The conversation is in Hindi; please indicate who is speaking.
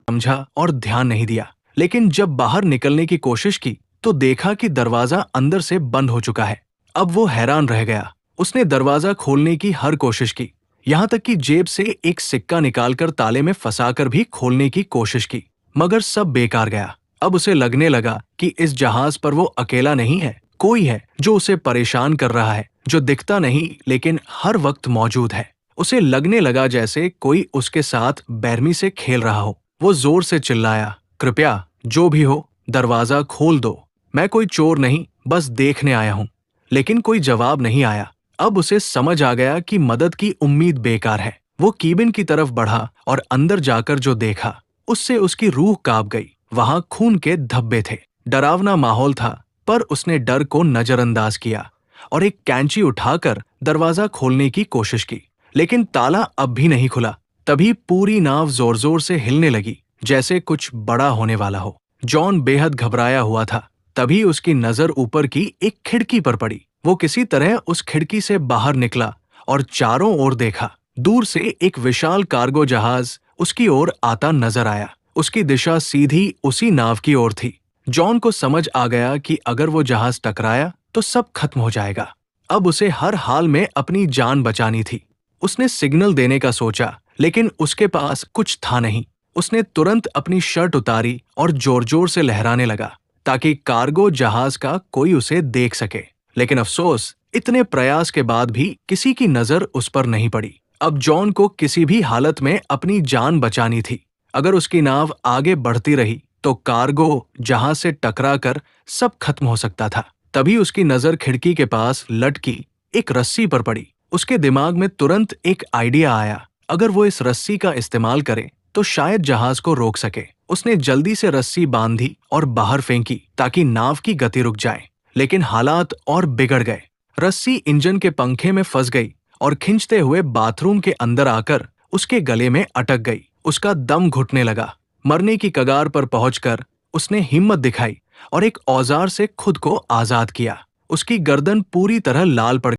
Speaker 1: समझा और ध्यान नहीं दिया। लेकिन जब बाहर निकलने की कोशिश की तो देखा कि दरवाजा अंदर से बंद हो चुका है। अब वो हैरान रह गया। उसने दरवाजा खोलने की हर कोशिश की, यहाँ तक कि जेब से एक सिक्का निकालकर ताले में फंसाकर भी खोलने की कोशिश की, मगर सब बेकार गया। अब उसे लगने लगा कि इस जहाज पर वो अकेला नहीं है, कोई है जो उसे परेशान कर रहा है, जो दिखता नहीं लेकिन हर वक्त मौजूद है। उसे लगने लगा जैसे कोई उसके साथ बेरहमी से खेल रहा हो। वो जोर से चिल्लाया, कृपया जो भी हो दरवाजा खोल दो, मैं कोई चोर नहीं, बस देखने आया हूँ। लेकिन कोई जवाब नहीं आया। अब उसे समझ आ गया कि मदद की उम्मीद बेकार है। वो कीबिन की तरफ बढ़ा और अंदर जाकर जो देखा उससे उसकी रूह कांप गई। वहां खून के धब्बे थे, डरावना माहौल था, पर उसने डर को नजरअंदाज किया और एक कैंची उठाकर दरवाजा खोलने की कोशिश की। लेकिन ताला अब भी नहीं खुला। तभी पूरी नाव जोर जोर से हिलने लगी, जैसे कुछ बड़ा होने वाला हो। जॉन बेहद घबराया हुआ था। तभी उसकी नजर ऊपर की एक खिड़की पर पड़ी। वो किसी तरह उस खिड़की से बाहर निकला और चारों ओर देखा। दूर से एक विशाल कार्गो जहाज उसकी ओर आता नजर आया। उसकी दिशा सीधी उसी नाव की ओर थी। जॉन को समझ आ गया कि अगर वो जहाज टकराया तो सब खत्म हो जाएगा। अब उसे हर हाल में अपनी जान बचानी थी। उसने सिग्नल देने का सोचा, लेकिन उसके पास कुछ था नहीं। उसने तुरंत अपनी शर्ट उतारी और जोर जोर से लहराने लगा ताकि कार्गो जहाज का कोई उसे देख सके। लेकिन अफसोस, इतने प्रयास के बाद भी किसी की नजर उस पर नहीं पड़ी। अब जॉन को किसी भी हालत में अपनी जान बचानी थी। अगर उसकी नाव आगे बढ़ती रही तो कार्गो जहाज से टकराकर सब खत्म हो सकता था। तभी उसकी नजर खिड़की के पास लटकी एक रस्सी पर पड़ी। उसके दिमाग में तुरंत एक आइडिया आया। अगर वो इस रस्सी का इस्तेमाल करे तो शायद जहाज को रोक सके। उसने जल्दी से रस्सी बांधी और बाहर फेंकी ताकि नाव की गति रुक जाए। लेकिन हालात और बिगड़ गए। रस्सी इंजन के पंखे में फंस गई और खींचते हुए बाथरूम के अंदर आकर उसके गले में अटक गई। उसका दम घुटने लगा। मरने की कगार पर पहुंचकर उसने हिम्मत दिखाई और एक औजार से खुद को आजाद किया। उसकी गर्दन पूरी तरह लाल पड़